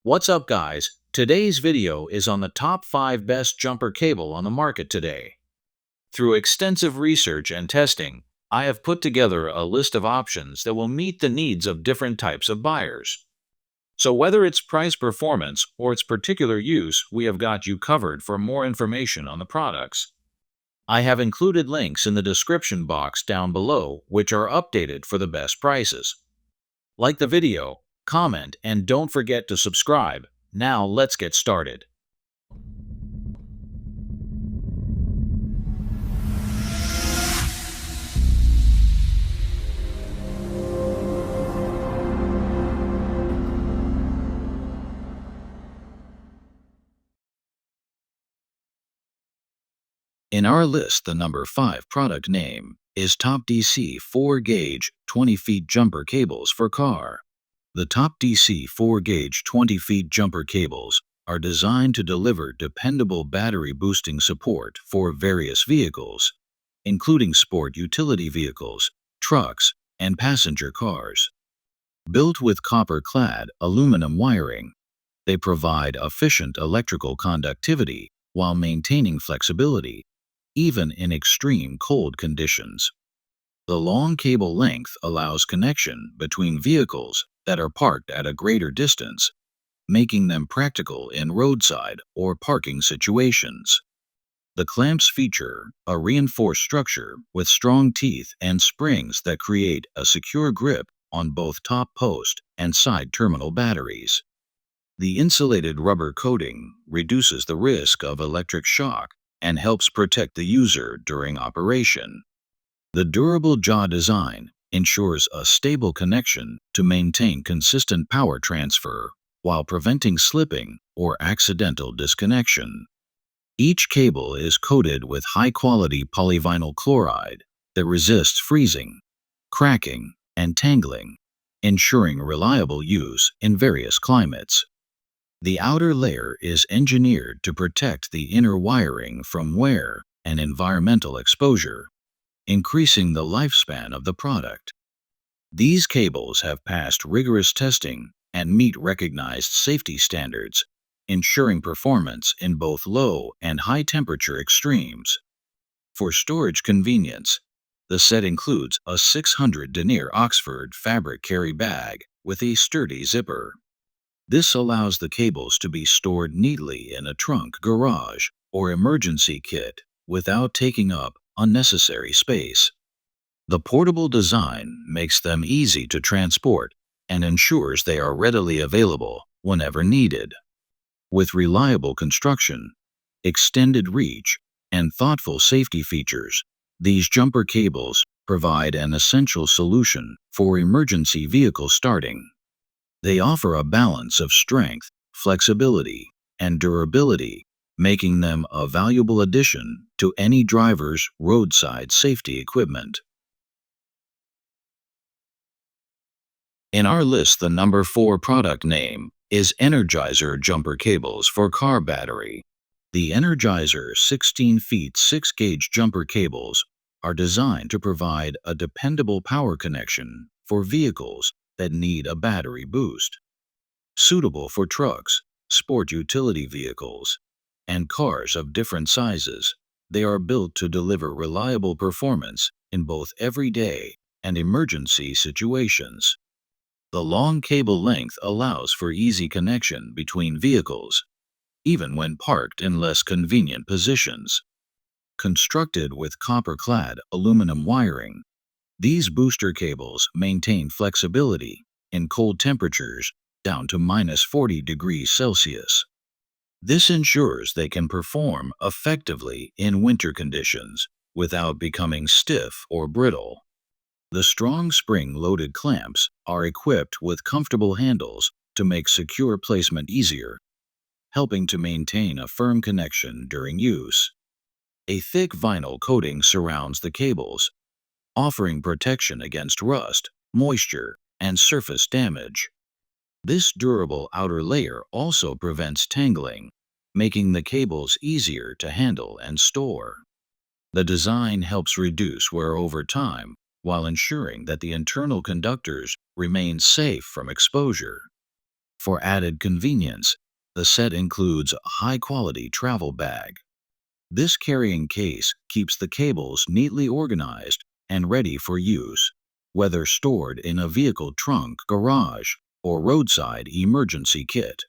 What's up, guys? Today's video is on the top 5 best jumper cable on the market today. Through extensive research and testing, I have put together a list of options that will meet the needs of different types of buyers. So whether it's price performance or its particular use, we have got you covered. For more information on the products, I have included links in the description box down below which are updated for the best prices. Like the video, comment, and don't forget to subscribe. Now let's get started. In our list, the number 5 product name is TOPDC 4-gauge 20-feet jumper cables for car. The TOPDC 4-gauge 20-feet jumper cables are designed to deliver dependable battery boosting support for various vehicles, including sport utility vehicles, trucks, and passenger cars. Built with copper-clad aluminum wiring, they provide efficient electrical conductivity while maintaining flexibility, even in extreme cold conditions. The long cable length allows connection between vehicles that are parked at a greater distance, making them practical in roadside or parking situations. The clamps feature a reinforced structure with strong teeth and springs that create a secure grip on both top post and side terminal batteries. The insulated rubber coating reduces the risk of electric shock and helps protect the user during operation. The durable jaw design ensures a stable connection to maintain consistent power transfer while preventing slipping or accidental disconnection. Each cable is coated with high-quality polyvinyl chloride that resists freezing, cracking, and tangling, ensuring reliable use in various climates. The outer layer is engineered to protect the inner wiring from wear and environmental exposure, increasing the lifespan of the product. These cables have passed rigorous testing and meet recognized safety standards, ensuring performance in both low and high temperature extremes. For storage convenience, the set includes a 600 denier Oxford fabric carry bag with a sturdy zipper. This allows the cables to be stored neatly in a trunk, garage, or emergency kit without taking up unnecessary space. The portable design makes them easy to transport and ensures they are readily available whenever needed. With reliable construction, extended reach, and thoughtful safety features, these jumper cables provide an essential solution for emergency vehicle starting. They offer a balance of strength, flexibility, and durability, making them a valuable addition to any driver's roadside safety equipment. In our list, the number 4 product name is Energizer jumper cables for car battery. The Energizer 16 feet 6-gauge jumper cables are designed to provide a dependable power connection for vehicles that need a battery boost. Suitable for trucks, sport utility vehicles, and cars of different sizes, they are built to deliver reliable performance in both everyday and emergency situations. The long cable length allows for easy connection between vehicles, even when parked in less convenient positions. Constructed with copper-clad aluminum wiring, these booster cables maintain flexibility in cold temperatures down to -40 degrees Celsius. This ensures they can perform effectively in winter conditions without becoming stiff or brittle. The strong spring-loaded clamps are equipped with comfortable handles to make secure placement easier, helping to maintain a firm connection during use. A thick vinyl coating surrounds the cables, offering protection against rust, moisture, and surface damage. This durable outer layer also prevents tangling, making the cables easier to handle and store. The design helps reduce wear over time while ensuring that the internal conductors remain safe from exposure. For added convenience, the set includes a high-quality travel bag. This carrying case keeps the cables neatly organized and ready for use, whether stored in a vehicle trunk, garage, or roadside emergency kit.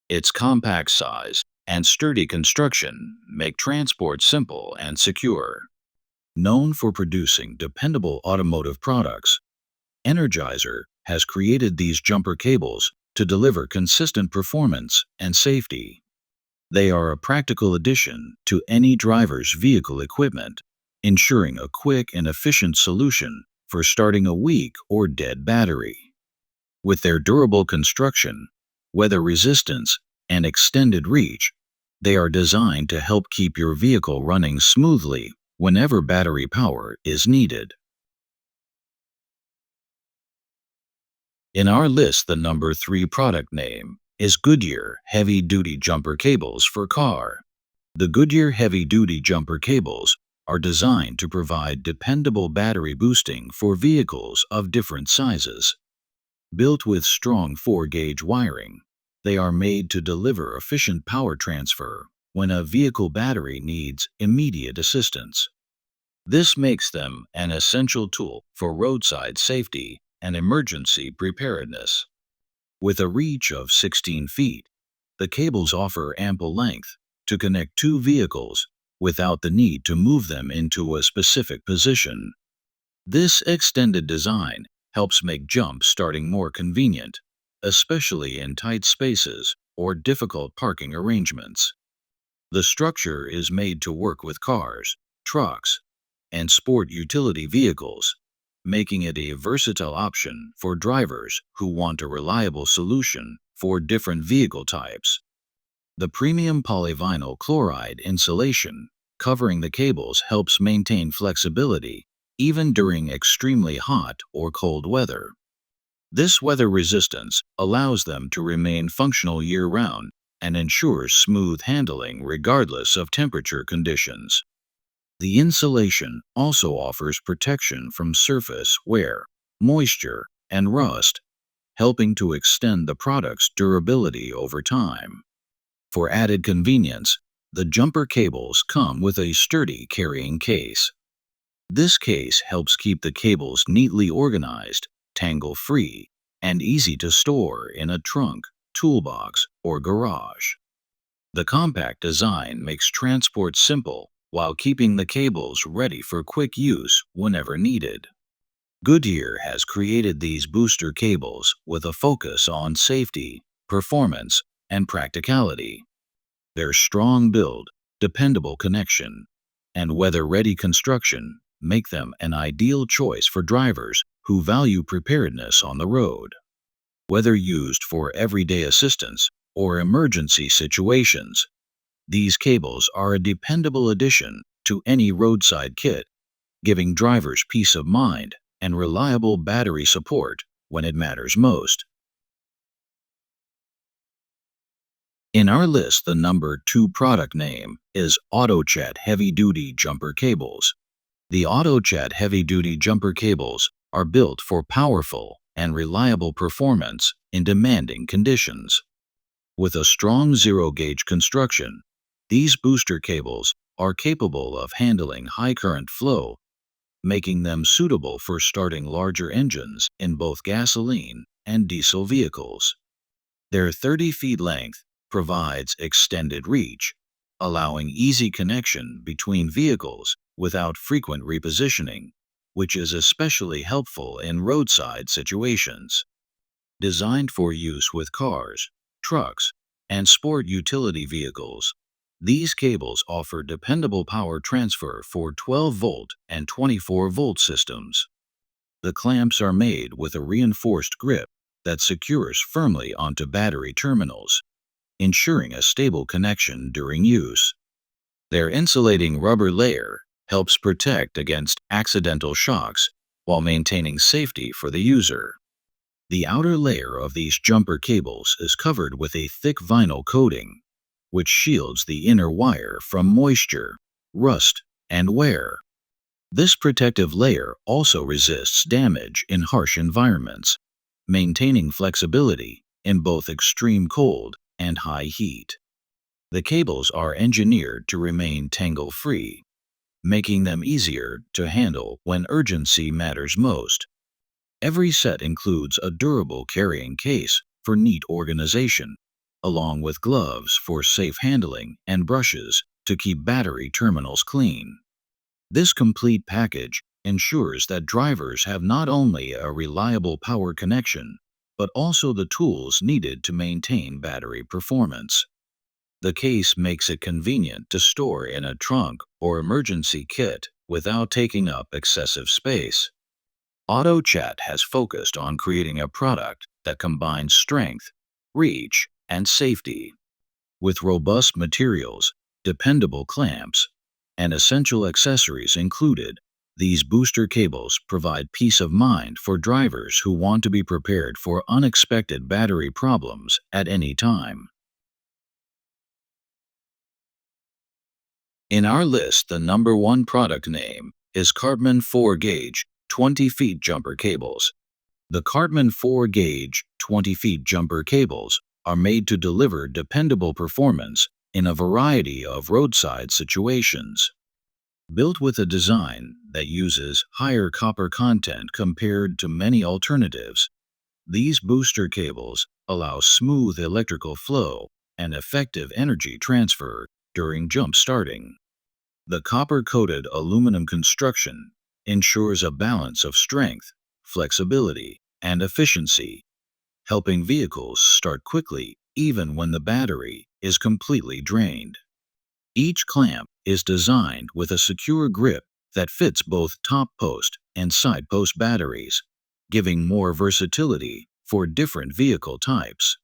Its compact size and sturdy construction make transport simple and secure. Known for producing dependable automotive products, Energizer has created these jumper cables to deliver consistent performance and safety. They are a practical addition to any driver's vehicle equipment, ensuring a quick and efficient solution for starting a weak or dead battery. With their durable construction, weather resistance, and extended reach, they are designed to help keep your vehicle running smoothly whenever battery power is needed. In our list, the number 3 product name is Goodyear Heavy Duty Jumper Cables for Car. The Goodyear Heavy Duty Jumper Cables are designed to provide dependable battery boosting for vehicles of different sizes. Built with strong 4-gauge wiring, they are made to deliver efficient power transfer when a vehicle battery needs immediate assistance. This makes them an essential tool for roadside safety and emergency preparedness. With a reach of 16 feet, the cables offer ample length to connect two vehicles without the need to move them into a specific position. This extended design helps make jump starting more convenient, especially in tight spaces or difficult parking arrangements. The structure is made to work with cars, trucks, and sport utility vehicles, making it a versatile option for drivers who want a reliable solution for different vehicle types. The premium polyvinyl chloride insulation covering the cables helps maintain flexibility even during extremely hot or cold weather. This weather resistance allows them to remain functional year-round and ensures smooth handling regardless of temperature conditions. The insulation also offers protection from surface wear, moisture, and rust, helping to extend the product's durability over time. For added convenience, the jumper cables come with a sturdy carrying case. This case helps keep the cables neatly organized, tangle-free, and easy to store in a trunk, toolbox, or garage. The compact design makes transport simple while keeping the cables ready for quick use whenever needed. Goodyear has created these booster cables with a focus on safety, performance, and practicality. Their strong build, dependable connection, and weather-ready construction make them an ideal choice for drivers who value preparedness on the road. Whether used for everyday assistance or emergency situations, these cables are a dependable addition to any roadside kit, giving drivers peace of mind and reliable battery support when it matters most. In our list, the number 2 product name is AutoChat Heavy Duty Jumper Cables. The AutoChat Heavy Duty Jumper Cables are built for powerful and reliable performance in demanding conditions. With a strong 0-gauge construction, these booster cables are capable of handling high current flow, making them suitable for starting larger engines in both gasoline and diesel vehicles. Their 30 feet length provides extended reach, allowing easy connection between vehicles without frequent repositioning, which is especially helpful in roadside situations. Designed for use with cars, trucks, and sport utility vehicles, these cables offer dependable power transfer for 12-volt and 24-volt systems. The clamps are made with a reinforced grip that secures firmly onto battery terminals, ensuring a stable connection during use. Their insulating rubber layer helps protect against accidental shocks while maintaining safety for the user. The outer layer of these jumper cables is covered with a thick vinyl coating, which shields the inner wire from moisture, rust, and wear. This protective layer also resists damage in harsh environments, maintaining flexibility in both extreme cold and high heat. The cables are engineered to remain tangle-free, making them easier to handle when urgency matters most. Every set includes a durable carrying case for neat organization, along with gloves for safe handling and brushes to keep battery terminals clean. This complete package ensures that drivers have not only a reliable power connection, but also the tools needed to maintain battery performance. The case makes it convenient to store in a trunk or emergency kit without taking up excessive space. AutoChat has focused on creating a product that combines strength, reach, and safety. With robust materials, dependable clamps, and essential accessories included, these booster cables provide peace of mind for drivers who want to be prepared for unexpected battery problems at any time. In our list, the number one product name is CARTMAN 4-gauge 20 feet jumper cables. The CARTMAN 4-gauge 20 feet jumper cables are made to deliver dependable performance in a variety of roadside situations. Built with a design that uses higher copper content compared to many alternatives, these booster cables allow smooth electrical flow and effective energy transfer during jump starting. The copper-coated aluminum construction ensures a balance of strength, flexibility, and efficiency, helping vehicles start quickly even when the battery is completely drained. Each clamp is designed with a secure grip that fits both top post and side post batteries, giving more versatility for different vehicle types.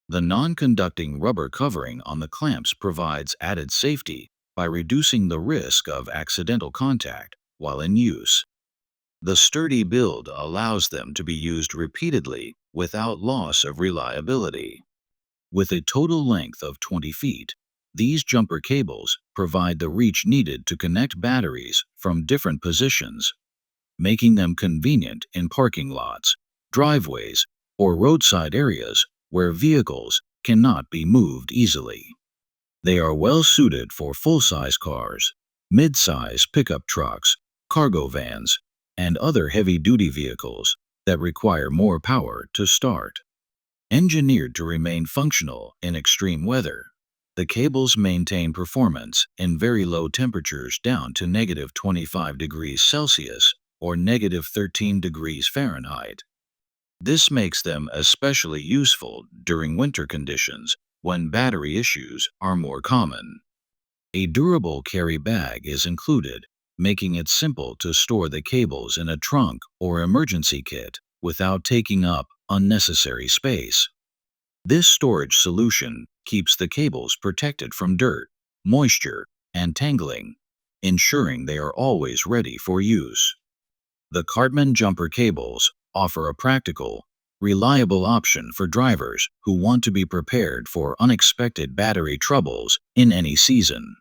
The non-conducting rubber covering on the clamps provides added safety by reducing the risk of accidental contact while in use. The sturdy build allows them to be used repeatedly without loss of reliability. With a total length of 20 feet, these jumper cables provide the reach needed to connect batteries from different positions, making them convenient in parking lots, driveways, or roadside areas where vehicles cannot be moved easily. They are well suited for full-size cars, mid-size pickup trucks, cargo vans, and other heavy-duty vehicles that require more power to start. Engineered to remain functional in extreme weather, the cables maintain performance in very low temperatures down to -25 degrees Celsius or -13 degrees Fahrenheit. This makes them especially useful during winter conditions when battery issues are more common. A durable carry bag is included, making it simple to store the cables in a trunk or emergency kit without taking up unnecessary space. This storage solution keeps the cables protected from dirt, moisture, and tangling, ensuring they are always ready for use. The CARTMAN jumper cables offer a practical, reliable option for drivers who want to be prepared for unexpected battery troubles in any season.